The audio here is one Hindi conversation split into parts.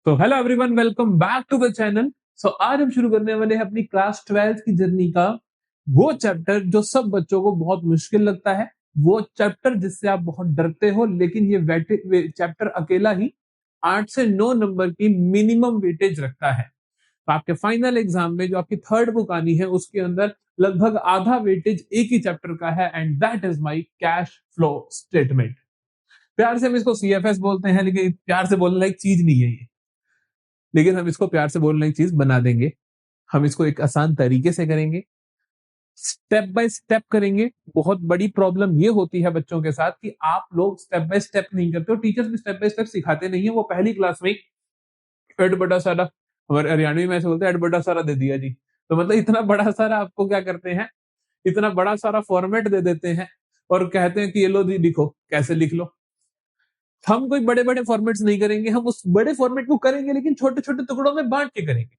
तो hello everyone, welcome back to the channel. आज हम शुरू करने वाले हैं अपनी क्लास 12 की जर्नी का वो चैप्टर जो सब बच्चों को बहुत मुश्किल लगता है, वो चैप्टर जिससे आप बहुत डरते हो, लेकिन ये चैप्टर अकेला ही 8 से 9 नंबर की मिनिमम वेटेज रखता है। तो आपके फाइनल एग्जाम में जो आपकी थर्ड बुक आनी है उसके अंदर लगभग आधा वेटेज एक ही चैप्टर का है, and that is my cash flow statement. प्यार से हम इसको सीएफएस बोलते हैं, लेकिन प्यार से बोलने लायक चीज नहीं है ये, लेकिन हम इसको प्यार से बोलने की चीज बना देंगे। हम इसको एक आसान तरीके से करेंगे, स्टेप बाय स्टेप करेंगे। बहुत बड़ी प्रॉब्लम ये होती है बच्चों के साथ कि आप लोग स्टेप बाय स्टेप नहीं करते हो, टीचर्स भी स्टेप बाय स्टेप सिखाते नहीं है। वो पहली क्लास में एड बड़ा सारा, हमारे हरियाणवी में ऐसे बोलते हैं, एड बड़ा सारा दे दिया जी। तो मतलब इतना बड़ा सारा आपको क्या करते हैं, इतना बड़ा सारा फॉर्मेट दे देते हैं और कहते हैं कि ये लो जी लिखो, कैसे लिख लो। हम कोई बड़े बड़े फॉर्मेट्स नहीं करेंगे, हम उस बड़े फॉर्मेट को करेंगे लेकिन छोटे छोटे टुकड़ों में बांट के करेंगे।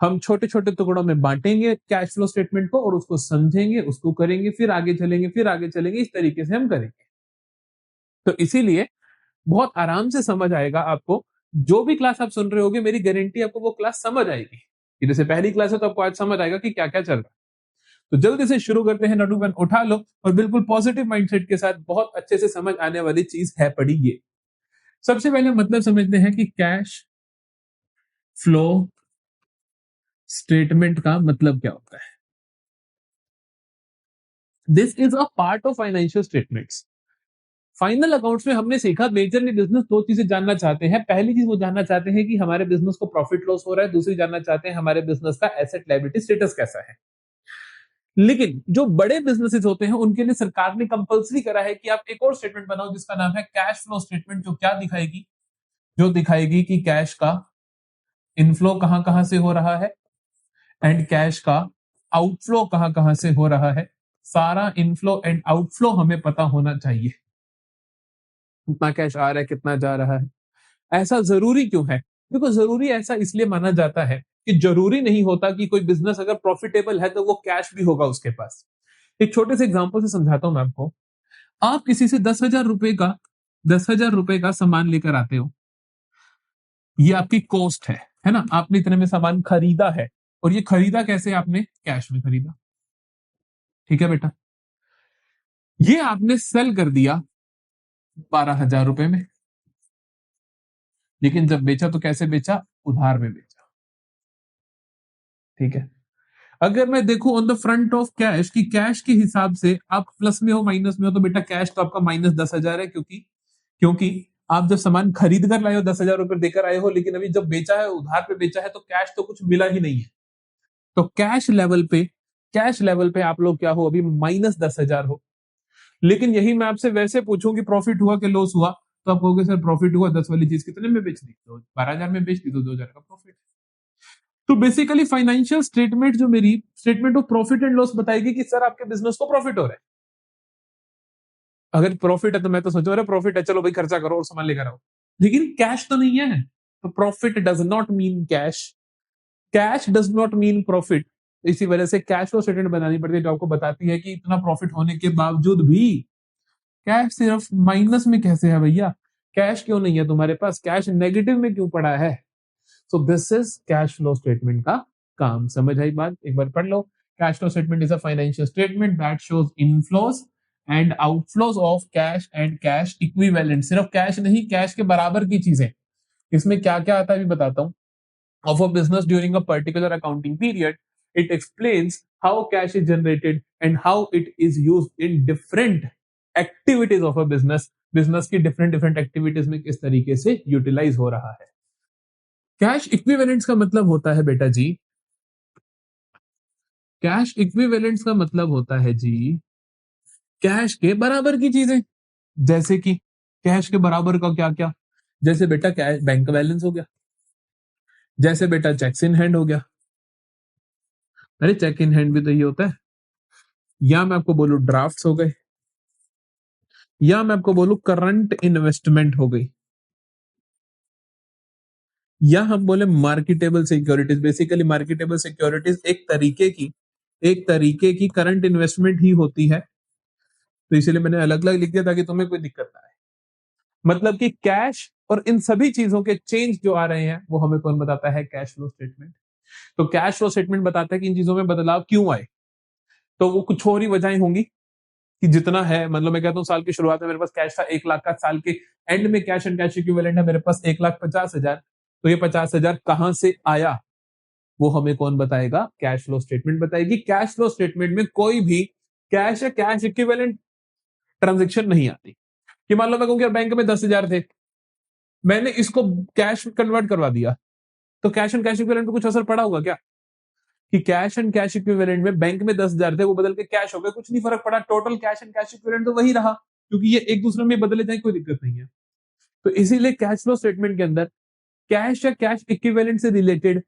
हम छोटे छोटे टुकड़ों में बांटेंगे कैश फ्लो स्टेटमेंट को और उसको समझेंगे, उसको करेंगे, फिर आगे चलेंगे, फिर आगे चलेंगे। इस तरीके से हम करेंगे। तो इसीलिए बहुत आराम से समझ आएगा आपको। जो भी क्लास आप सुन रहे होगे, मेरी गारंटी आपको वो क्लास समझ आएगी। कि जैसे पहली क्लास है तो आपको आज समझ आएगा कि क्या क्या चल रहा है। तो जल्दी से शुरू करते हैं। नटू पेन उठा लो और बिल्कुल पॉजिटिव माइंडसेट के साथ बहुत अच्छे से समझ आने वाली चीज है पड़ी ये। सबसे पहले मतलब समझते हैं कि कैश फ्लो स्टेटमेंट का मतलब क्या होता है। This is a part of financial statements. Final accounts में हमने सीखा मेजरली बिजनेस दो चीजें जानना चाहते हैं। पहली चीज वो जानना चाहते हैं कि हमारे बिजनेस को प्रॉफिट लॉस हो रहा है, दूसरी जानना चाहते हैं हमारे बिजनेस का एसेट लायबिलिटी स्टेटस कैसा है। लेकिन जो बड़े बिजनेसेस होते हैं उनके लिए सरकार ने कंपलसरी करा है कि आप एक और स्टेटमेंट बनाओ जिसका नाम है कैश फ्लो स्टेटमेंट, जो क्या दिखाएगी, जो दिखाएगी कि कैश का इनफ्लो कहां कहां से हो रहा है एंड कैश का आउटफ्लो कहां कहां से हो रहा है। सारा इनफ्लो एंड आउटफ्लो हमें पता होना चाहिए। कितना कैश आ रहा है, कितना जा रहा है। ऐसा जरूरी क्यों है? देखो, जरूरी ऐसा इसलिए माना जाता है कि जरूरी नहीं होता कि कोई बिजनेस अगर प्रॉफिटेबल है तो वो कैश भी होगा उसके पास। एक छोटे से एग्जांपल से समझाता हूं मैं आपको। आप किसी से 10,000 रुपए का सामान लेकर आते हो, ये आपकी कॉस्ट है ना। आपने इतने में सामान खरीदा है, और ये खरीदा कैसे? आपने कैश में खरीदा, ठीक है बेटा। ये आपने सेल कर दिया 12,000 रुपए में, लेकिन जब बेचा तो कैसे बेचा? उधार में बेचा, ठीक है। अगर मैं देखूं on the front of cash कि कैश के हिसाब से आप प्लस में हो माइनस में हो, तो बेटा कैश तो आपका -10,000 है, क्योंकि क्योंकि आप जब सामान खरीद कर लाए हो 10,000 रुपए देकर आए हो, लेकिन अभी जब बेचा है उधार पे बेचा है तो कैश तो कुछ मिला ही नहीं है। तो कैश लेवल पे आप लोग क्या हो? अभी -10,000 हो। लेकिन यही मैं आपसे वैसे पूछूं कि प्रॉफिट हुआ कि लॉस हुआ, तो आप कहोगे सर प्रॉफिट हुआ। 10 वाली चीज कितने में बेच दी? तो 12,000 में बेच दी, तो 2,000 का प्रॉफिट। तो बेसिकली फाइनेंशियल स्टेटमेंट जो मेरी statement of profit and loss बताएगी कि सर आपके बिजनेस को प्रॉफिट हो रहा है। अगर प्रॉफिट है तो मैं तो सोचूं अरे प्रॉफिट है, चलो भाई खर्चा करो और सामान लेकर आओ। लेकिन कैश तो नहीं है, तो profit does not mean cash, cash does not mean profit. इसी वजह से कैश फ्लो स्टेटमेंट बनानी पड़ती है, जो आपको बताती है कि इतना प्रॉफिट होने के बावजूद भी कैश सिर्फ माइनस में कैसे है भैया। कैश क्यों नहीं है तुम्हारे पास? कैश नेगेटिव में क्यों पड़ा है? So this is cash flow statement का काम। समझ आई बात? एक बार पढ़ लो। Cash flow statement is a financial statement that shows inflows and outflows of cash and cash equivalent. सिर्फ कैश नहीं, कैश के बराबर की चीजें। इसमें क्या क्या आता है भी बताता हूं। Of a business during a particular accounting period, it explains how cash is generated and how it is used in different activities of a business. Business की डिफरेंट डिफरेंट एक्टिविटीज में किस तरीके से यूटिलाइज हो रहा है। कैश इक्विवेलेंट्स का मतलब होता है बेटा जी, कैश इक्विवेलेंट्स का मतलब होता है जी कैश के बराबर की चीजें। जैसे कि कैश के बराबर का क्या क्या? जैसे बेटा कैश बैंक बैलेंस हो गया, जैसे बेटा चेक्स इन हैंड हो गया। अरे चेक इन हैंड भी तो ये होता है। या मैं आपको बोलूं ड्राफ्ट्स हो गए, या मैं आपको बोलूं करंट इन्वेस्टमेंट हो गई, या हम बोले marketable securities. Basically marketable securities एक तरीके की करंट इन्वेस्टमेंट ही होती है। तो इसलिए मैंने अलग अलग लिख दिया ताकि तुम्हें कोई दिक्कत ना आए। मतलब कि कैश और इन सभी चीजों के चेंज जो आ रहे हैं वो हमें कौन बताता है? Cash flow statement. तो कैश फ्लो स्टेटमेंट बताता है कि इन चीजों में बदलाव क्यों आए। तो वो कुछ और ही वजहें होंगी कि जितना है, मतलब मैं कहता हूँ साल की शुरुआत में मेरे पास कैश था 1 लाख का, साल के एंड में कैश एंड कैश इक्विवेलेंट है मेरे पास 1,50,000। तो ये 50,000 कहां से आया वो हमें कौन बताएगा? कैश फ्लो स्टेटमेंट बताएगी। कैश फ्लो स्टेटमेंट में कोई भी कैश या कैश इक्विवेलेंट ट्रांजेक्शन नहीं आती कि मान लो मैं कहूँ कि बैंक में 10,000 थे, मैंने इसको कैश कन्वर्ट करवा दिया, तो कैश एंड कैश इक्विवेलेंट पे कुछ असर पड़ा होगा क्या? कि कैश एंड कैश इक्विवेलेंट में बैंक में 10,000 थे, वो बदल के कैश हो गए, कुछ नहीं फर्क पड़ा, total cash and cash equivalent तो वही रहा, क्योंकि ये एक दूसरे में बदले जाए कोई दिक्कत नहीं है। तो इसीलिए कैश फ्लो स्टेटमेंट के अंदर कैश या कैश इक्विवेलेंट से रिलेटेड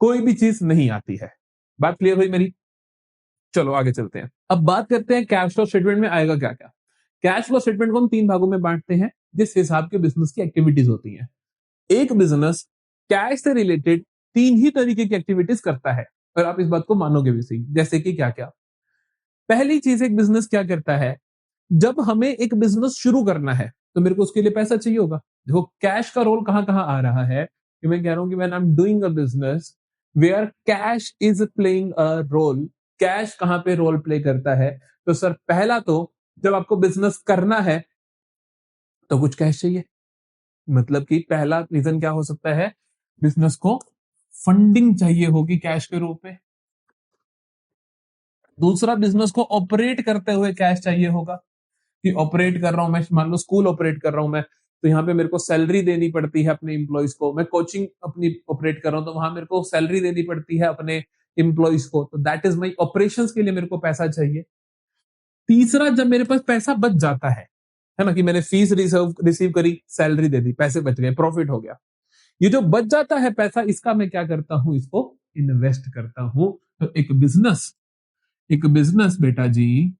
कोई भी चीज नहीं आती है। बात क्लियर हुई मेरी? चलो आगे चलते हैं। अब बात करते हैं कैश फ्लो स्टेटमेंट में आएगा क्या क्या। कैश फ्लो स्टेटमेंट को हम 3 भागों में बांटते हैं जिस हिसाब के बिजनेस की एक्टिविटीज होती हैं। एक बिजनेस कैश से रिलेटेड 3 ही तरीके की एक्टिविटीज करता है, और आप इस बात को मानोगे भी सही। जैसे कि क्या क्या? पहली चीज, एक बिजनेस क्या करता है, जब हमें एक बिजनेस शुरू करना है तो मेरे को उसके लिए पैसा चाहिए होगा। देखो कैश का रोल कहां कहां आ रहा है, कि मैं कह रहा हूं कि when I am doing a business where cash is playing a role, cash कहां पे रोल प्ले करता है? तो सर पहला तो, जब आपको बिजनेस करना है तो कुछ कैश चाहिए। मतलब कि पहला रीजन क्या हो सकता है? बिजनेस को फंडिंग चाहिए होगी कैश के रूप में। दूसरा, बिजनेस को ऑपरेट करते हुए कैश चाहिए होगा, कि ऑपरेट कर रहा हूं मैं, मान लो स्कूल ऑपरेट कर रहा हूं मैं, तो यहाँ पे मेरे को सैलरी देनी पड़ती है अपने इम्प्लॉइज को। मैं कोचिंग अपनी ऑपरेट कर रहा हूं तो वहां मेरे को सैलरी देनी पड़ती है अपने इम्प्लॉइज को, तो दैट इज माई ऑपरेशंस के लिए मेरे को पैसा चाहिए। तीसरा, जब मेरे पास पैसा बच जाता है ना, कि मैंने फीस रिसीव करी, सैलरी दे दी, पैसे बच गए, प्रॉफिट हो गया, ये जो बच जाता है पैसा, इसका मैं क्या करता हूं? इसको इन्वेस्ट करता हूं। तो एक बिजनेस बेटा जी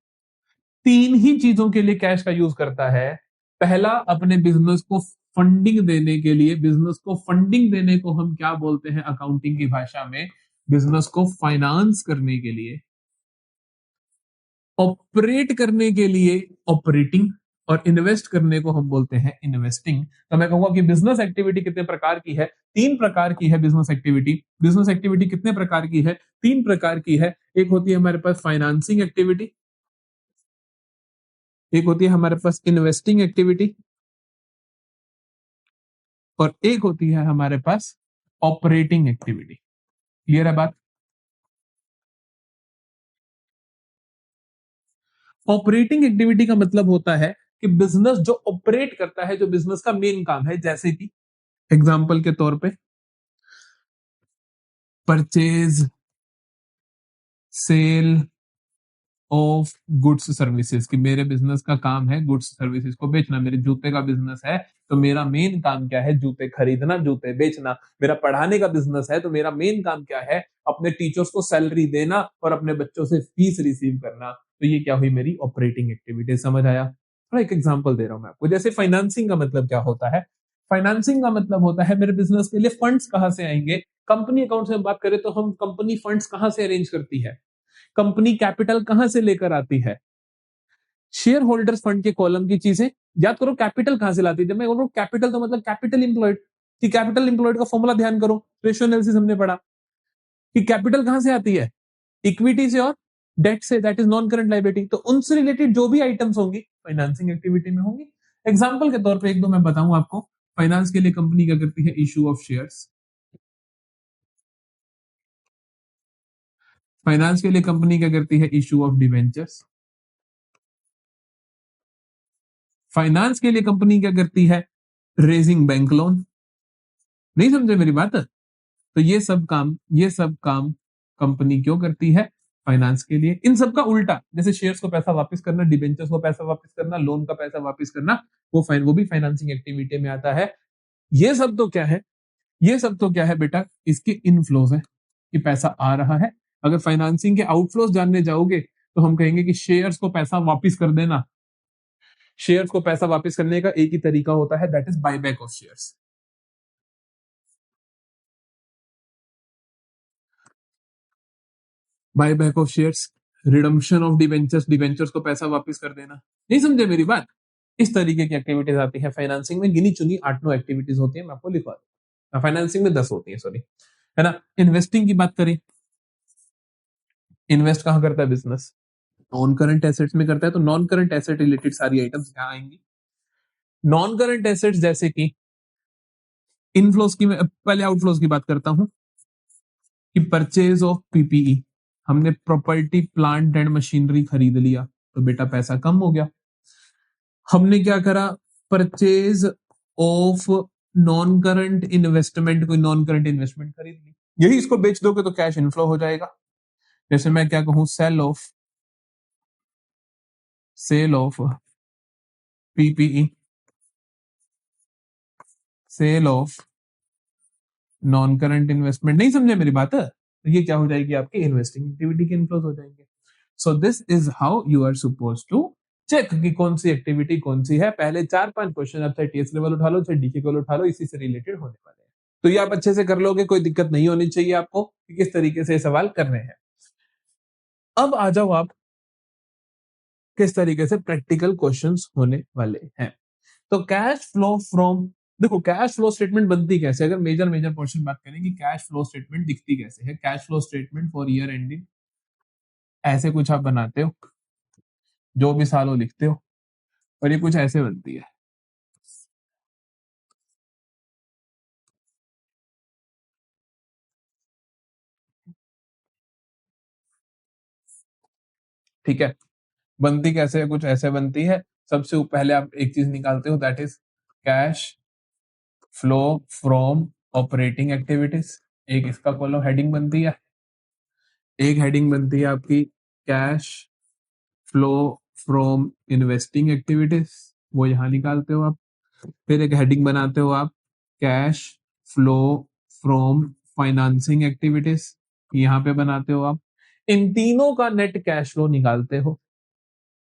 3 ही चीजों के लिए कैश का यूज करता है। पहला, अपने बिजनेस को फंडिंग देने के लिए। बिजनेस को फंडिंग देने को हम क्या बोलते हैं अकाउंटिंग की भाषा में? बिजनेस को फाइनेंस करने के लिए। ऑपरेट करने के लिए ऑपरेटिंग, और इन्वेस्ट करने को हम बोलते हैं इन्वेस्टिंग। तो मैं कहूंगा कि बिजनेस एक्टिविटी कितने प्रकार की है? 3 प्रकार की है बिजनेस एक्टिविटी। बिजनेस एक्टिविटी कितने प्रकार की है? 3 प्रकार की है। एक होती है हमारे पास फाइनेंसिंग एक्टिविटी, एक होती है हमारे पास इन्वेस्टिंग एक्टिविटी, और एक होती है हमारे पास ऑपरेटिंग एक्टिविटी। क्लियर है बात? ऑपरेटिंग एक्टिविटी का मतलब होता है कि बिजनेस जो ऑपरेट करता है, जो बिजनेस का मेन काम है, जैसे कि एग्जांपल के तौर पे purchase, sale of goods services, कि मेरे बिजनेस का काम है गुड्स सर्विसेज को बेचना। मेरे जूते का बिजनेस है तो मेरा मेन काम क्या है? जूते खरीदना, जूते बेचना। मेरा पढ़ाने का बिजनेस है तो मेरा मेन काम क्या है? अपने टीचर्स को सैलरी देना और अपने बच्चों से फीस रिसीव करना। तो ये क्या हुई? मेरी ऑपरेटिंग एक्टिविटी। समझ आया? थोड़ा एक एग्जांपल दे रहा हूं मैं आपको। जैसे फाइनेंसिंग का मतलब क्या होता है? फाइनेंसिंग का मतलब होता है मेरे बिजनेस के लिए फंड्स कहां से आएंगे। कंपनी अकाउंट से हम बात करें तो हम कंपनी फंड्स कहां से अरेंज करती है, कंपनी कैपिटल कहां से लेकर आती है। शेयर होल्डर्स फंड के कॉलम की चीजें याद करो। कैपिटल कहां से लाती है? जब मैं बोल रहा हूं कैपिटल तो मतलब कैपिटल इंप्लॉयड, कि कैपिटल इंप्लॉयड का फॉर्मूला ध्यान करो, रेशियो एनालिसिस हमने पढ़ा कि कैपिटल कहां से आती है? इक्विटी से और डेट से, that is non current liability. तो उनसे रिलेटेड जो भी आइटम्स होंगी फाइनेंसिंग एक्टिविटी में होंगी। एग्जाम्पल के तौर पर एक दो मैं बताऊं आपको। फाइनेंस के लिए कंपनी क्या करती है? Issue of shares. फाइनेंस के लिए कंपनी क्या करती है? Issue of debentures. फाइनेंस के लिए कंपनी क्या करती है? Raising bank loan. नहीं समझे मेरी बात? तो ये सब काम कंपनी क्यों करती है? फाइनेंस के लिए। इन सब का उल्टा, जैसे शेयर्स को पैसा वापस करना, डिबेंचर्स को पैसा वापस करना, लोन का पैसा वापस करना, वो भी फाइनेंसिंग एक्टिविटी में आता है। ये सब तो क्या है? ये सब तो क्या है बेटा? इसके इनफ्लोज है, कि पैसा आ रहा है। अगर फाइनेंसिंग के आउटफ्लोज जानने जाओगे तो हम कहेंगे कि शेयर्स को पैसा वापस कर देना। शेयर्स को पैसा वापस करने का एक ही तरीका होता है, that is buyback of shares. Buyback of shares, redemption of debentures, debentures को पैसा वापस कर देना। नहीं समझे मेरी बात? इस तरीके की एक्टिविटीज आती है फाइनेंसिंग में, गिनी चुनी 8-9 एक्टिविटीज होती है, मैं आपको लिखवा दूं। फाइनेंसिंग में 10 होती है, सॉरी, है ना। इन्वेस्टिंग की बात करें, इन्वेस्ट कहाँ करता है बिजनेस? नॉन करंट एसेट्स में करता है, तो नॉन करंट एसेट रिलेटेड सारी आइटम्स यहाँ आएंगी। नॉन करंट एसेट्स जैसे कि इनफ्लोज की, पहले आउटफ्लोज की बात करता हूं कि परचेज ऑफ पीपीई, हमने प्रॉपर्टी प्लांट एंड मशीनरी खरीद लिया तो बेटा पैसा कम हो गया। हमने क्या करा, purchase of non current investment, कोई नॉन करंट इन्वेस्टमेंट खरीद ली, यही इसको बेच दोगे तो कैश इनफ्लो हो जाएगा। जैसे मैं क्या कहूं, sale of PPE, sale of non current investment, नहीं समझे मेरी बात? तो ये क्या हो जाएगी, आपकी इन्वेस्टिंग एक्टिविटी के इनफ्लोज हो जाएंगे। So this is how you are suppose to check कि कौन सी एक्टिविटी कौन सी है। पहले 4-5 क्वेश्चन आप चाहे टीएस लेवल उठा लो, चाहे डीके लेवल उठा लो, इसी से रिलेटेड होने वाले हैं। तो ये आप अच्छे से कर लोगे, कोई दिक्कत नहीं होनी चाहिए आपको कि किस तरीके से सवाल करने हैं। अब आ जाओ आप किस तरीके से प्रैक्टिकल क्वेश्चंस होने वाले हैं। तो कैश फ्लो फ्रॉम, देखो कैश फ्लो स्टेटमेंट बनती कैसे, अगर मेजर मेजर पोर्शन बात करेंगे, कैश फ्लो स्टेटमेंट दिखती कैसे है। Cash flow statement for year ending, ऐसे कुछ आप बनाते हो, जो भी साल हो लिखते हो, और ये कुछ ऐसे बनती है। ठीक है, बनती कैसे है, कुछ ऐसे बनती है। सबसे पहले आप एक चीज निकालते हो, that is cash flow from operating activities. एक इसका कॉलम हेडिंग बनती है, एक हेडिंग बनती है आपकी cash flow from investing activities, वो यहां निकालते हो आप। फिर एक हेडिंग बनाते हो आप cash flow from financing activities, यहां पे बनाते हो आप। इन तीनों का नेट कैश फ्लो निकालते हो,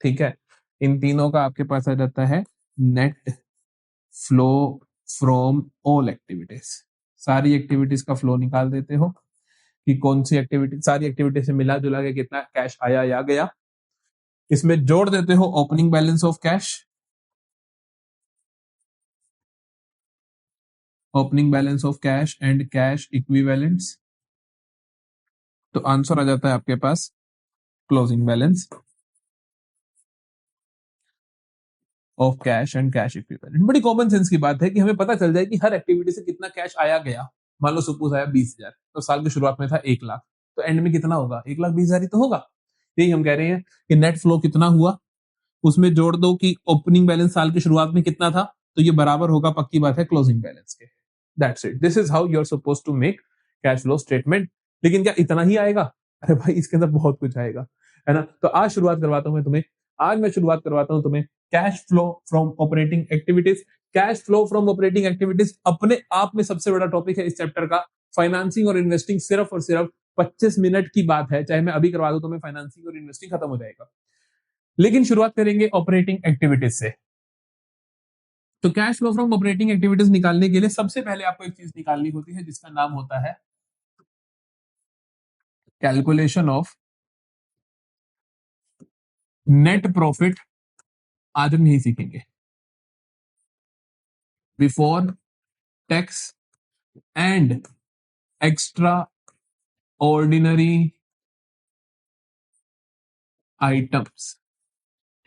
ठीक है। इन तीनों का आपके पास आ जाता है net flow from all activities, सारी एक्टिविटीज का फ्लो निकाल देते हो कि कौन सी एक्टिविटी, सारी एक्टिविटी से मिला जुला के कितना कैश आया या गया। इसमें जोड़ देते हो opening balance of cash, opening balance of cash and cash equivalents, तो आंसर आ जाता है आपके पास closing balance of cash and cash equivalent. बड़ी कॉमन सेंस की बात है कि हमें पता चल जाए कि हर एक्टिविटी से कितना कैश आया गया। मान लो सपोज आया 20,000, तो साल की शुरुआत में था 1 लाख, तो एंड में कितना होगा, 1,20,000 ही तो होगा। यही हम कह रहे हैं कि नेट फ्लो कितना हुआ, उसमें जोड़ दो कि ओपनिंग बैलेंस साल की शुरुआत में कितना था, तो ये बराबर होगा, पक्की बात है, क्लोजिंग बैलेंस के। That's it, this is how you are suppose to make cash flow statement. लेकिन क्या इतना ही आएगा? अरे भाई इसके अंदर बहुत कुछ आएगा, है ना। तो आज शुरुआत करवाता हूं मैं तुम्हें, आज मैं शुरुआत करवाता हूं तुम्हें cash flow from operating activities. Cash flow from operating activities अपने आप में सबसे बड़ा टॉपिक है इस चैप्टर का। फाइनेंसिंग और इन्वेस्टिंग सिर्फ और सिर्फ 25 मिनट की बात है, चाहे मैं अभी करवा दूं तो मैं फाइनेंसिंग और इन्वेस्टिंग खत्म हो जाएगा। लेकिन शुरुआत करेंगे ऑपरेटिंग एक्टिविटीज से। तो cash flow from operating activities निकालने के लिए सबसे पहले आपको एक चीज निकालनी होती है जिसका नाम होता है कैलकुलेशन ऑफ नेट प्रॉफिट। आज हम यही सीखेंगे, before tax and extra ordinary items.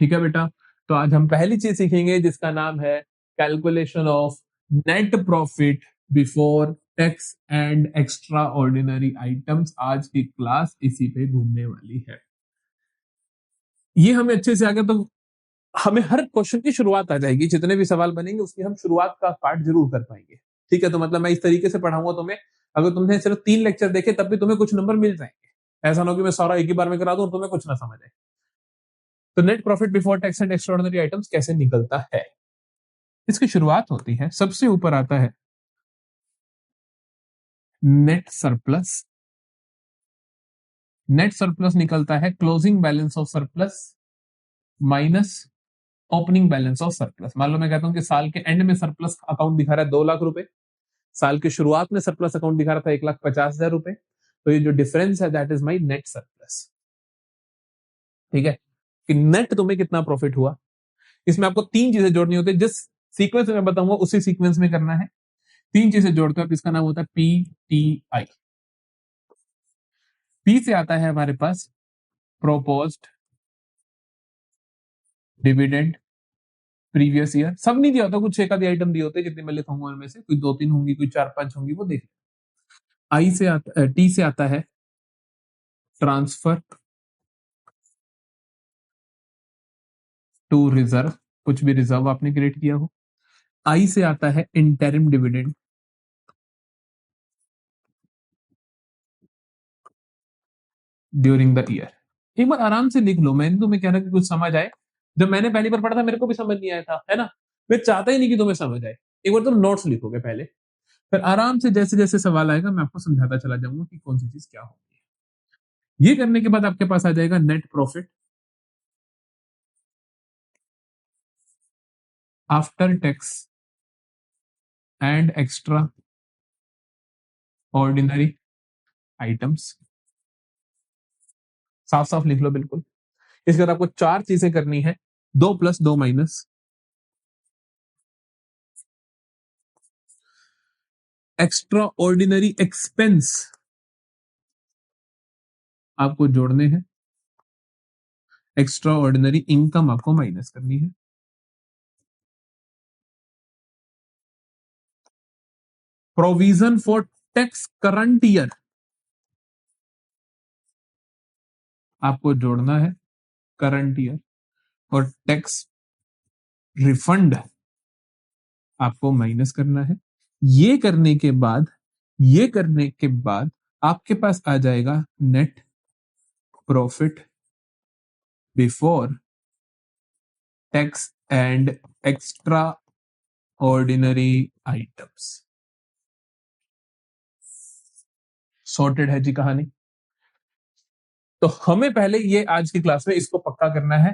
ठीक है बेटा, तो आज हम पहली चीज सीखेंगे जिसका नाम है calculation of net profit before tax and extra ordinary items. आज की क्लास इसी पे घूमने वाली है। ये हमें अच्छे से आगे, तो हमें हर क्वेश्चन की शुरुआत आ जाएगी, जितने भी सवाल बनेंगे उसकी हम शुरुआत का पार्ट जरूर कर पाएंगे। ठीक है, तो मतलब मैं इस तरीके से पढ़ाऊंगा तुम्हें, अगर तुमने सिर्फ 3 लेक्चर देखे तब भी तुम्हें कुछ नंबर मिल जाएंगे। ऐसा ना हो कि मैं सारा एक ही बार में करा दूं और तुम्हें कुछ ना समझ आए। तो net profit before tax and extraordinary items कैसे निकलता है, इसकी शुरुआत होती है, सबसे ऊपर आता है नेट सरप्लस। नेट सरप्लस निकलता है closing balance of surplus minus opening balance of surplus. मान लो मैं कहता हूं कि साल के एंड में सरप्लस अकाउंट दिखा रहा है 2 लाख रुपए, साल की शुरुआत में सरप्लस अकाउंट दिखा रहा था 1,50,000 रुपए, तो ये जो डिफरेंस है that is my net surplus. ठीक है, कि नेट तुम्हें कितना प्रॉफिट हुआ, इसमें आपको तीन चीजें जोड़नी होती है, जिस सीक्वेंस में मैं बताऊंगा उसी सीक्वेंस में करना है। तीन चीजें जोड़ते हो, इसका नाम होता है PTI। पी से आता है हमारे पास प्रोपोज्ड डिविडेंड प्रीवियस ईयर। सब नहीं दिया होता, कुछ एक आधी आइटम दिए होते हैं, जितने मैं लिखूंगा उनमें से कोई 2-3 होंगी, कोई 4-5 होंगी, वो देख। आई से आता, टी से आता है ट्रांसफर टू रिजर्व, कुछ भी रिजर्व आपने क्रिएट किया हो। आई से आता है interim dividend during the year. एक बार आराम से लिख लो, मैंने तुम्हें कह रहा कि कुछ समझ आए। जब मैंने पहली बार पढ़ा था मेरे को भी समझ नहीं आया था, है ना। मैं चाहता ही नहीं कि तुम्हें समझ आए। एक बार तुम नोट्स लिखोगे पहले, फिर आराम से जैसे जैसे सवाल आएगा मैं आपको समझाता चला जाऊंगा कि कौन सी चीज क्या होगी। ये करने के बाद आपके पास आ जाएगा net profit after tax and extra ordinary items. साफ साफ लिख लो बिल्कुल। इसके बाद आपको चार चीजें करनी है, 2 + 2 - एक्स्ट्रा ऑर्डिनरी एक्सपेंस आपको जोड़ने हैं, एक्स्ट्रा ऑर्डिनरी इनकम आपको माइनस करनी है। Provision for tax current year आपको जोड़ना है, करंट ईयर। और टैक्स रिफंड आपको माइनस करना है। ये करने के बाद, ये करने के बाद आपके पास आ जाएगा net profit before tax and extra ordinary items. Sorted है जी कहानी। तो हमें पहले ये आज की क्लास में इसको पक्का करना है,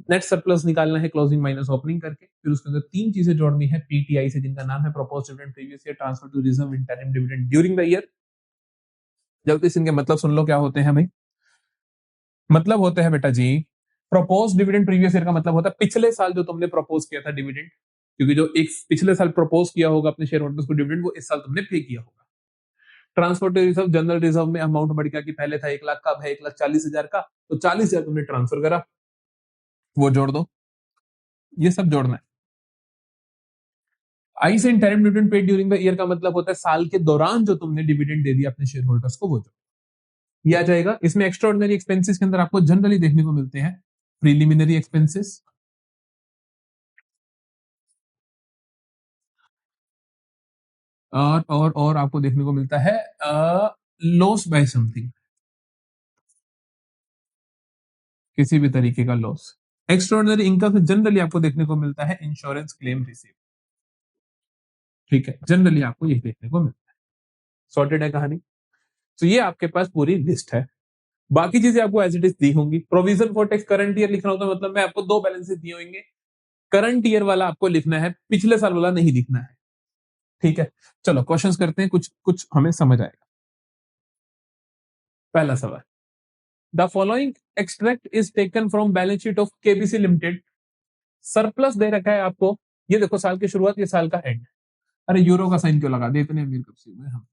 नेट सरप्लस निकालना है क्लोजिंग माइनस ओपनिंग करके। फिर उसके अंदर तीन चीजें जोड़नी है पीटीआई से, जिनका नाम है proposed dividend previous year, transfer to reserve, interim dividend during the year. जल्दी से इनके मतलब सुन लो क्या होते हैं भाई। मतलब होते हैं बेटा जी, प्रोपोज डिविडेंड प्रीवियस ईयर का मतलब होता है पिछले साल जो तुमने प्रपोज किया था डिविडेंड, क्योंकि जो एक पिछले साल प्रपोज किया होगा अपने शेयर होल्डर्स को डिविडेंड, वो इस साल तुमने पे किया होगा। Transfer to reserve, general reserve में अमाउंट बढ़ गया कि पहले था 1 लाख का, अब है 1,40,000 का, तो 40,000 तुमने ट्रांसफर करा, वो जोड़ दो। ये सब जोड़ना है। आई से interim dividend paid during the year का मतलब होता है साल के दौरान जो तुमने डिविडेंड दे दिया अपने शेयर होल्डर्स को, वो जोड़। ये आ जाएगा। इसमें एक्स्ट्रा ऑर्डिनरी एक्सपेंसेस के अंदर आपको जनरली देखने को मिलते हैं प्रीलिमिनरी एक्सपेंसेस, और आपको देखने को मिलता है लॉस बाय समथिंग, किसी भी तरीके का लॉस। एक्स्ट्राऑर्डिनरी इनकम से जनरली आपको देखने को मिलता है इंश्योरेंस क्लेम रिसीव। ठीक है, जनरली आपको ये देखने को मिलता है। सॉर्टेड है कहानी। तो ये आपके पास पूरी लिस्ट है। बाकी चीजें आपको एज इट इज दी होंगी। Provision for tax current year लिखना होता है, मतलब मैं आपको दो बैलेंसेस दिए होंगे, करंट ईयर वाला आपको लिखना है, पिछले साल वाला नहीं लिखना है। ठीक है, चलो क्वेश्चंस करते हैं, कुछ कुछ हमें समझ आएगा। पहला सवाल, the following extract is taken from balance sheet of KBC limited. Surplus दे रखा है आपको, ये देखो साल की शुरुआत, ये साल का एंड। अरे यूरो का साइन क्यों लगा दे, इतने अमीर कब से हुए हम,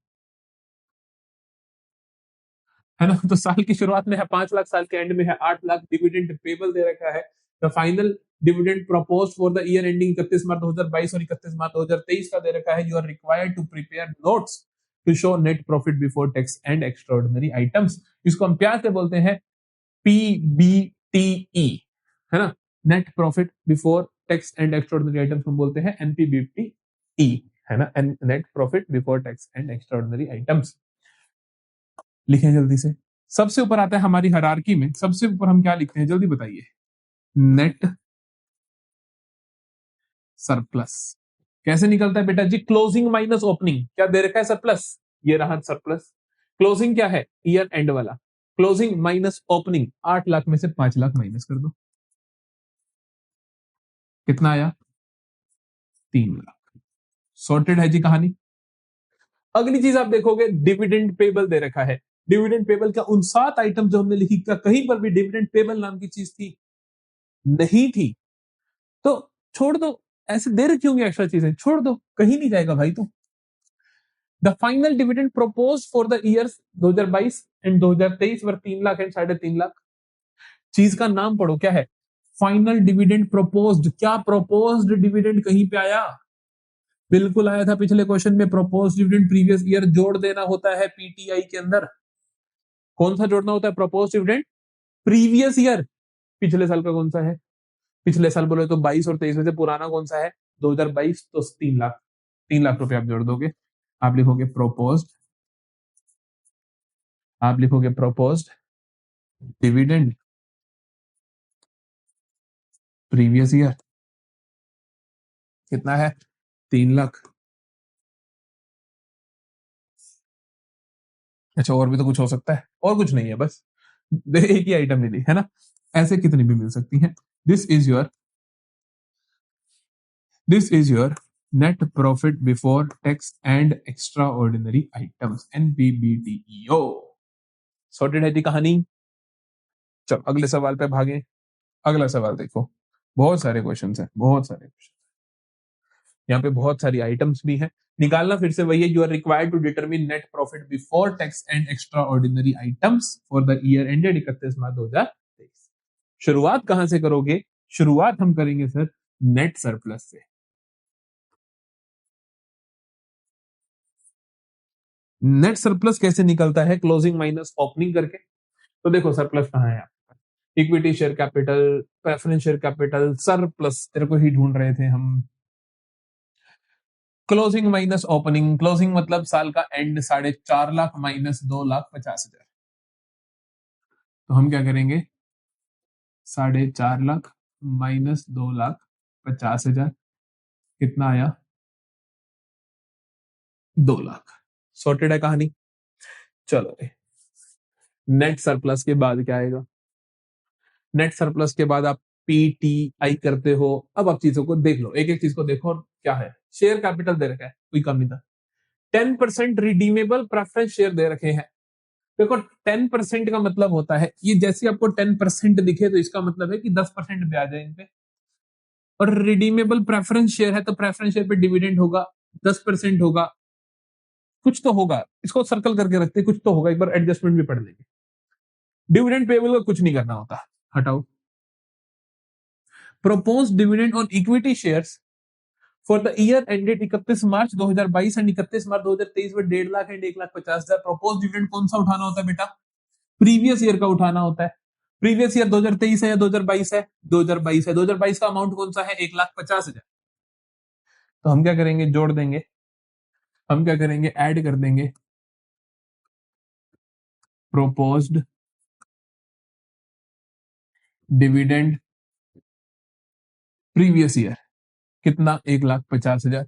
है ना। तो साल की शुरुआत में है 5 लाख, साल के एंड में है 8 लाख। डिविडेंड पेबल दे रखा है, the final dividend propose for the year ending 31 March 2022 और 31 मार्च 2023 का दे रखा है। You are required to prepare notes to show net profit before tax and extraordinary items. इसको हम प्यार से बोलते हैं पीबीटीई, है ना। Net profit before tax and extraordinary items हम बोलते हैं एनपीबीटीई, है ना, net profit before tax and extraordinary items. लिखें जल्दी से। सबसे ऊपर आता है हमारी हायरार्की में, सबसे ऊपर हम क्या लिखते हैं जल्दी बताइए, नेट सरप्लस। कैसे निकलता है बेटा जी, क्लोजिंग माइनस ओपनिंग। क्या दे रखा है, सरप्लस, ये रहा सरप्लस। क्लोजिंग क्या है, ईयर एंड वाला। क्लोजिंग माइनस ओपनिंग, 8 लाख में से 5 लाख माइनस कर दो, कितना आया, 3 लाख। सॉर्टेड है जी कहानी। अगली चीज आप देखोगे, डिविडेंड पेबल दे रखा है। डिविडेंड पेबल का उन 7 आइटम जो हमने लिखी, क्या कहीं पर भी डिविडेंड पेबल नाम की चीज थी, नहीं थी। तो छोड़ दो, ऐसे दे रखी होंगी एक्स्ट्रा चीजें, छोड़ दो, कहीं नहीं जाएगा भाई। तो the final dividend propose for the years 2022 and 2023 were 3 lakh and 3.5 lakh. चीज का नाम पढ़ो, क्या है? Final dividend proposed. क्या प्रोपोज्ड डिविडेंड कहीं पे आया? बिल्कुल आया था पिछले क्वेश्चन में। प्रोपोज्ड डिविडेंड प्रीवियस ईयर जोड़ देना होता है पीटीआई के अंदर। कौन सा जोड़ना होता है? Proposed dividend previous year. पिछले साल का कौन सा है? पिछले साल बोले तो 22 और 23 में से पुराना कौन सा है? 2022। तो 3 लाख, 3 लाख रुपए आप जोड़ दोगे। आप लिखोगे प्रोपोज्ड, आप लिखोगे प्रोपोज्ड डिविडेंड प्रीवियस ईयर। कितना है? 3 लाख। अच्छा, और भी तो कुछ हो सकता है? और कुछ नहीं है, बस एक ही आइटम मिली है ना। ऐसे कितनी भी मिल सकती हैं। This is your, this is your net profit before tax and extra ordinary items, NPBTEO। Sorted है जी कहानी। चलो अगले सवाल पे भागे। अगला सवाल देखो, बहुत सारे क्वेश्चन हैं, बहुत सारे क्वेश्चन। यहाँ पे बहुत सारी आइटम्स भी हैं। निकालना फिर से वही है, you are required to determine net profit before tax and extra ordinary items for the year ended 31 मार्च 2023। शुरुआत कहां से करोगे? शुरुआत हम करेंगे सर नेट सरप्लस से। नेट सरप्लस कैसे निकलता है? क्लोजिंग माइनस ओपनिंग करके। तो देखो सरप्लस कहाँ है? Equity share capital, preference share capital, surplus तेरे को ही ढूंढ रहे थे हम। Closing minus opening. क्लोजिंग मतलब साल का एंड 4.5 लाख माइनस 2,50,000। तो हम क्या करेंगे? 4.5 लाख माइनस 2,50,000 कितना आया? 2 लाख। सॉर्टेड है कहानी। चलो नेट सरप्लस के बाद क्या आएगा? नेट सरप्लस के बाद आप पीटीआई करते हो। अब आप चीजों को देख लो, एक एक चीज को देखो। और क्या है? शेयर कैपिटल दे रखा है, कोई कम नहीं था। 10% रिडीमेबल प्रेफरेंस शेयर दे रखे हैं। देखो 10% का मतलब होता है, ये जैसे आपको 10% दिखे तो इसका मतलब है कि 10% ब्याज है इन पे। और रिडीमेबल प्रेफरेंस शेयर है तो प्रेफरेंस शेयर पे डिविडेंड होगा, 10% होगा। कुछ तो होगा, इसको सर्कल करके रखते, कुछ तो होगा, एक बार एडजस्टमेंट भी पढ़ लेंगे। डिविडेंड पेबल का कुछ नहीं करना होता, हटाओ। Propose dividend on equity shares for the year ended 31 March 2022 and 31 मार्च 2023 में 1.5 लाख एंड 1,50,000। प्रोपोज डिविडेंड कौन सा उठाना होता है बेटा? प्रीवियस ईयर का उठाना होता है। प्रीवियस ईयर 2023 है या 2022 है? 2022 है। 2022 का अमाउंट कौन सा है? 1,50,000। तो हम क्या करेंगे? जोड़ देंगे। हम क्या करेंगे? ऐड कर देंगे। प्रोपोज्ड डिविडेंड प्रीवियस ईयर कितना? 1,50,000।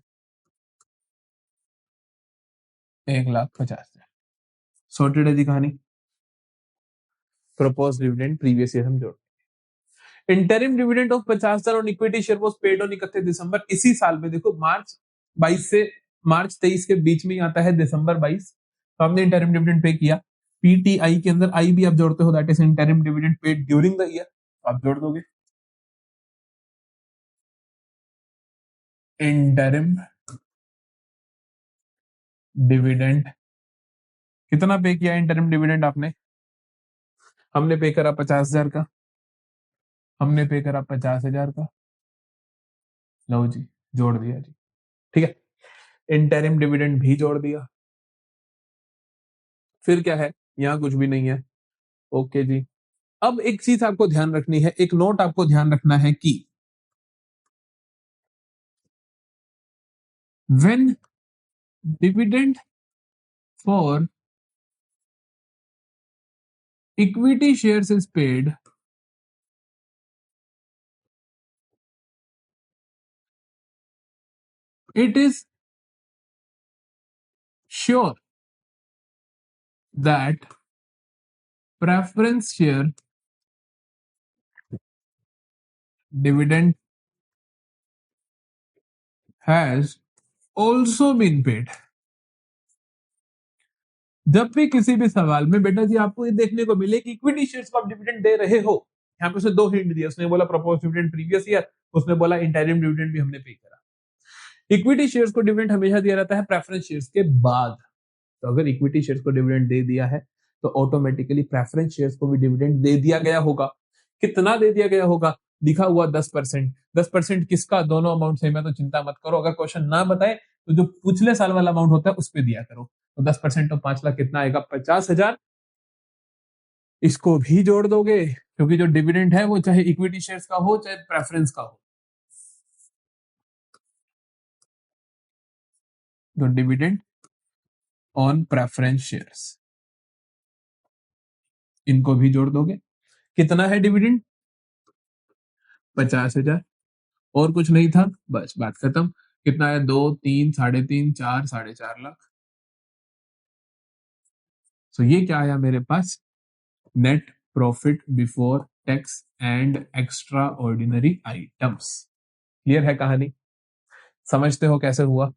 1,50,000। सॉर्टेड है जी कहानी। प्रोपोज डिविडेंड प्रीवियस ईयर हम जोड़। Interim dividend of 50,000 on equity share was paid on 31 दिसंबर। इसी साल में देखो, मार्च 22 से मार्च 23 के बीच में ही आता है दिसंबर 22। तो हमने इंटरिम डिविडेंड पे किया। पीटीआई के अंदर आई भी आप जोड़ते हो, that is interim dividend paid during the year. आप जोड़ दोगे इंटरिम डिविडेंड। कितना पे किया इंटरिम डिविडेंड आपने? हमने पे करा 50,000 का। हमने पे करा 50,000 का। लो जी, जोड़ दिया जी। ठीक है, इंटरिम डिविडेंड भी जोड़ दिया। फिर क्या है? यहाँ कुछ भी नहीं है। ओके जी। अब एक चीज आपको ध्यान रखनी है, एक नोट आपको ध्यान रखना है कि when dividend for equity shares is paid, it is sure that preference share dividend has also been paid। जब भी किसी भी सवाल में बेटा जी आपको ये देखने को मिले कि इक्विटी शेयर्स को आप डिविडेंड दे रहे हो, यहाँ पे उसने दो हिंट दिया, उसने बोला प्रपोज डिविडेंड प्रीवियस ईयर, उसने बोला इंटरिम डिविडेंड भी हमने पे करा। इक्विटी शेयर्स को डिविडेंड हमेशा दिया जाता है प्रेफरेंस शेयर्स के बाद। तो अगर इक्विटी शेयर्स को डिविडेंड दे दिया है तो ऑटोमेटिकली प्रेफरेंस शेयर्स को भी डिविडेंड दे दिया गया होगा। कितना दे दिया गया होगा? लिखा हुआ 10%। 10% किसका? दोनों अमाउंट सेम है तो चिंता मत करो। अगर क्वेश्चन ना बताए तो जो पिछले साल वाला अमाउंट होता है उस पर दिया करो। तो 10% तो 5 लाख कितना आएगा? 50,000। इसको भी जोड़ दोगे क्योंकि जो डिविडेंड है वो चाहे इक्विटी शेयर्स का हो चाहे प्रेफरेंस का हो, तो डिविडेंड ऑन प्रेफरेंस शेयर्स, इनको भी जोड़ दोगे। कितना है डिविडेंड? 50,000। और कुछ नहीं था, बस बात खत्म। कितना है? 2, 3, 3.5, 4, 4.5 लाख। तो ये क्या आया मेरे पास? Net profit before tax and extra ordinary items. Clear है कहानी? समझते हो कैसे हुआ?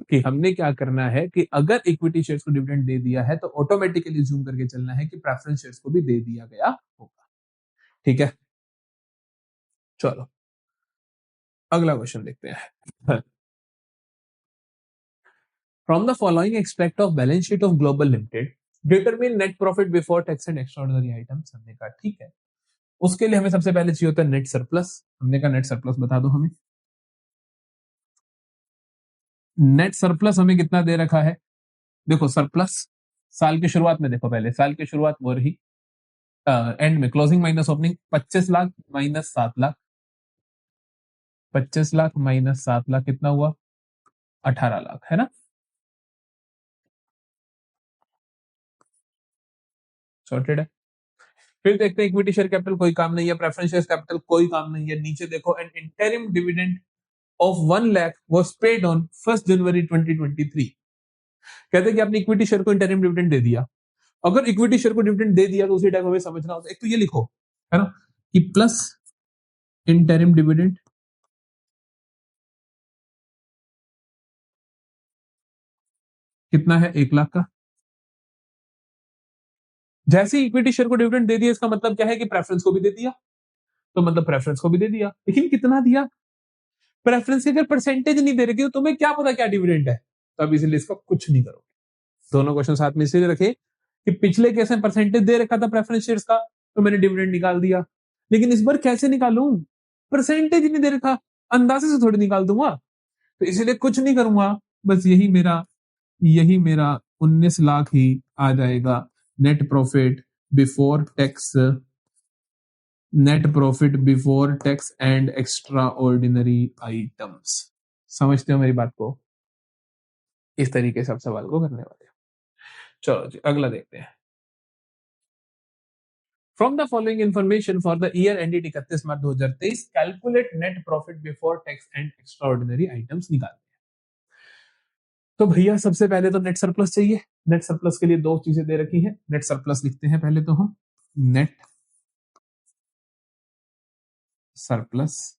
कि हमने क्या करना है कि अगर इक्विटी शेयर्स को डिविडेंड दे दिया है तो ऑटोमेटिकली जूम करके चलना है कि प्रेफरेंस शेयर्स को भी दे दिया गया होगा। ठीक है, चलो अगला क्वेश्चन देखते हैं। From the following extract of balance sheet of global limited determine net profit before tax and extraordinary items. हमने कहा ठीक है, उसके लिए हमें सबसे पहले चाहिए होता है नेट सरप्लस। हमने कहा नेट सरप्लस बता दो हमें। नेट सरप्लस हमें कितना दे रखा है? देखो सरप्लस साल की शुरुआत में, देखो पहले साल की शुरुआत वो रही, एंड में closing minus opening 25 lakh minus 7 lakh. 25 lakh minus 7 lakh कितना हुआ? 18 लाख, है ना? सॉर्टेड है। फिर देखते हैं इक्विटी शेयर कैपिटल कोई काम नहीं है, प्रेफरेंस शेयर कैपिटल कोई काम नहीं है। नीचे देखो N interim dividend of 1 lakh was paid on 1 जनवरी 2023। कहते हैं कि आपने इक्विटी शेयर को इंटरिम डिविडेंड दे दिया। अगर इक्विटी शेयर को डिविडेंड दे दिया तो उसी टाइप हमें समझना होता है। एक तो ये लिखो, है ना, कि प्लस इंटरिम डिविडेंड कितना है? 1 लाख का। जैसे इक्विटी शेयर को डिविडेंड दे दिया इसका मतलब क्या है कि प्रेफरेंस को भी दे दिया। तो मतलब प्रेफरेंस को भी दे दिया, लेकिन कितना दिया? प्रेफरेंस की अगर परसेंटेज नहीं दे रखी तो तुम्हें क्या पता क्या डिविडेंड है, तो अब इसलिए इसका कुछ नहीं करो। दोनों क्वेश्चन साथ में इसलिए रखे कि पिछले केस में परसेंटेज दे रखा था प्रेफरेंस शेयर्स का तो मैंने डिविडेंड निकाल दिया, लेकिन इस बार कैसे निकालूं? परसेंटेज ही नहीं दे रखा, अंदाजे से थोड़ी निकाल दूंगा। तो इसीलिए कुछ नहीं करूंगा, बस यही मेरा 19 लाख ही आ जाएगा net profit before tax, net profit before tax and extra ordinary items. समझते हो मेरी बात को? इस तरीके से आप सवाल को करने वाले हैं। चलो जी अगला देखते हैं। From the following information for the year ended 31 March 2023 calculate net profit before tax and extra ordinary items निकाल। तो भैया सबसे पहले तो नेट सरप्लस चाहिए। नेट सरप्लस के लिए दो चीजें दे रखी है। नेट सरप्लस लिखते हैं पहले तो हम, नेट सरप्लस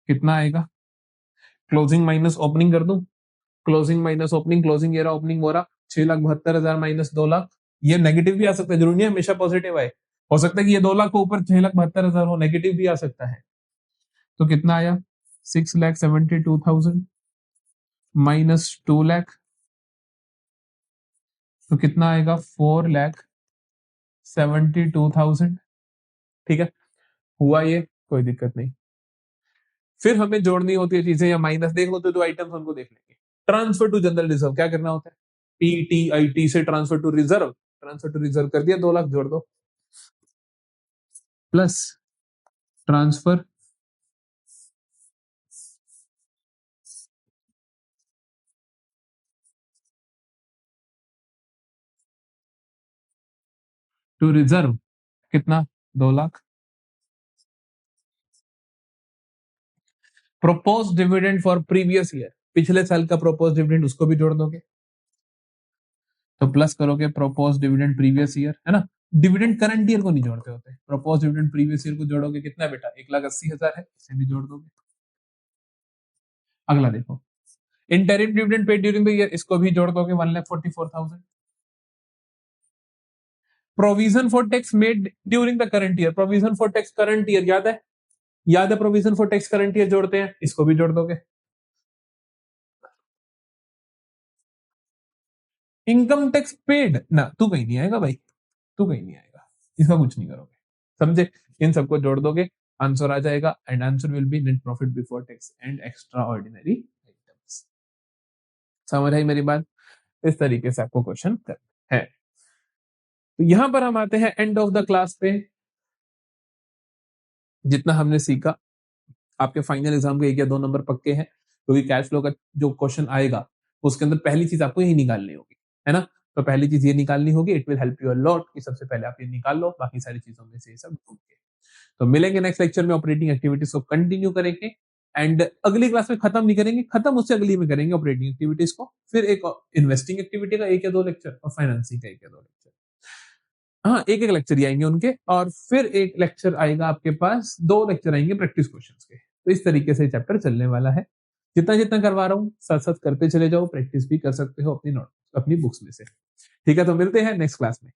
कितना आएगा? क्लोजिंग माइनस ओपनिंग कर दूं। क्लोजिंग माइनस ओपनिंग, क्लोजिंग ये रहा, ओपनिंग वो रहा। 6,72,000 माइनस 2 लाख। ये नेगेटिव भी आ सकता है, जरूरी नहीं है हमेशा पॉजिटिव आए। हो सकता है कि ये 2 लाख को ऊपर 6,72,000 हो, नेगेटिव भी आ सकता है। तो कितना आया? 6,72,000 माइनस 2 लाख, तो कितना आएगा? 4,72,000। ठीक है, हुआ ये, कोई दिक्कत नहीं। फिर हमें जोड़नी होती है चीजें या माइनस देख लो तो जो आइटम्स उनको देख लेंगे। ट्रांसफर टू जनरल रिजर्व क्या करना होता है? पीटीआईटी से transfer to reserve, transfer to reserve कर दिया, 2 लाख जोड़ दो, प्लस ट्रांसफर टू रिजर्व कितना? 2 lakh. Propose dividend for previous year, पिछले साल का प्रोपोज डिविडेंड उसको भी जोड़ दोगे, तो प्लस करोगे प्रोपोज डिविडेंड प्रीवियस ईयर, है ना। डिविडेंड करंट ईयर को नहीं जोड़ते होते, प्रोपोज डिविडेंड प्रीवियस ईयर को जोड़ोगे, कितना बेटा? 1,80,000 है, इसे भी जोड़ दोगे। अगला देखो, interim dividend paid during the year, इसको भी जोड़ दोगे, 1,44,000 provision for tax made during the current year, provision for tax current year याद है, याद है provision for tax current year जोड़ते हैं, इसको भी जोड़ दोगे। इनकम टैक्स पेड ना, तू कहीं नहीं आएगा भाई, तू कहीं नहीं आएगा, इसका कुछ नहीं करोगे, समझे। इन सबको जोड़ दोगे, आंसर आ जाएगा, and answer will be net profit before tax and extra ordinary items. समझ आई मेरी बात? इस तरीके से आपको क्वेश्चन करना है। तो यहां पर हम आते हैं एंड ऑफ द क्लास पे। जितना हमने सीखा, आपके फाइनल एग्जाम के 1 या 2 नंबर पक्के हैं, क्योंकि कैश फ्लो का जो क्वेश्चन आएगा उसके अंदर पहली चीज आपको यही निकालनी होगी, है ना। तो पहली चीज ये निकालनी होगी, it will help you a lot, कि सबसे पहले आप ये निकाल लो, बाकी सारी चीजों में से ये सब ढूंढ के। तो मिलेंगे नेक्स्ट लेक्चर में, ऑपरेटिंग एक्टिविटीज को कंटिन्यू करेंगे, एंड अगली क्लास में खत्म नहीं करेंगे, खत्म उससे अगली में करेंगे ऑपरेटिंग एक्टिविटीज को, फिर एक इन्वेस्टिंग एक्टिविटी का 1 या 2 लेक्चर, और फाइनेंसिंग का 1 या 2 लेक्चर। हाँ, एक एक लेक्चर ही आएंगे उनके, और फिर एक लेक्चर आएगा आपके पास, 2 लेक्चर आएंगे प्रैक्टिस क्वेश्चंस के। तो इस तरीके से चैप्टर चलने वाला है। जितना जितना करवा रहा हूँ साथ साथ करते चले जाओ, प्रैक्टिस भी कर सकते हो अपनी नोट, अपनी बुक्स में से। ठीक है, तो मिलते हैं नेक्स्ट क्लास में।